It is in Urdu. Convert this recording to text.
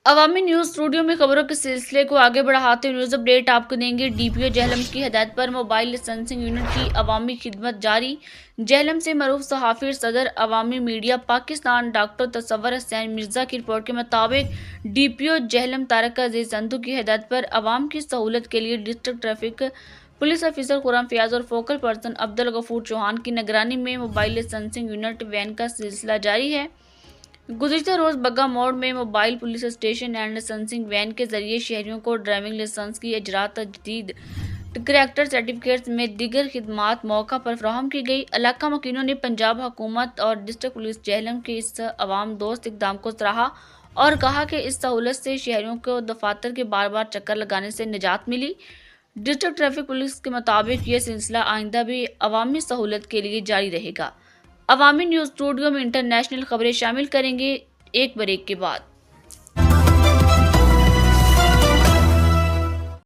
عوامی نیوز اسٹوڈیو میں خبروں کے سلسلے کو آگے بڑھاتے ہوئے نیوز اپ ڈیٹ آپ کو دیں گے۔ ڈی پی او جہلم کی ہدایت پر موبائل لائسنسنگ یونٹ کی عوامی خدمت جاری۔ جہلم سے معروف صحافی صدر عوامی میڈیا پاکستان ڈاکٹر تصور حسین مرزا کی رپورٹ کے مطابق D P O Jhelum Tariq Aziz Sandhu کی ہدایت پر عوام کی سہولت کے لیے district traffic police officer Fayyaz اور فوکل پرسن عبدالغفور چوہان کی نگرانی میں موبائل لائسنسنگ یونٹ وین کا سلسلہ جاری ہے۔ گزشتہ روز بگا موڑ میں mobile police station and licensing when کے ذریعے شہریوں کو ڈرائیونگ لائسنس کی اجراء، تجدید، کریکٹر سرٹیفکیٹ سمیت دیگر خدمات موقع پر فراہم کی گئی۔ علاقہ مکینوں نے پنجاب حکومت اور ڈسٹرکٹ پولیس جہلم کے اس عوام دوست اقدام کو سراہا اور کہا کہ اس سہولت سے شہریوں کو دفاتر کے بار بار چکر لگانے سے نجات ملی۔ ڈسٹرکٹ ٹریفک پولیس کے مطابق یہ سلسلہ آئندہ بھی عوامی سہولت کے لیے جاری رہے گا۔ عوامی نیوز اسٹوڈیو میں انٹرنیشنل خبریں شامل کریں گے ایک بریک کے بعد۔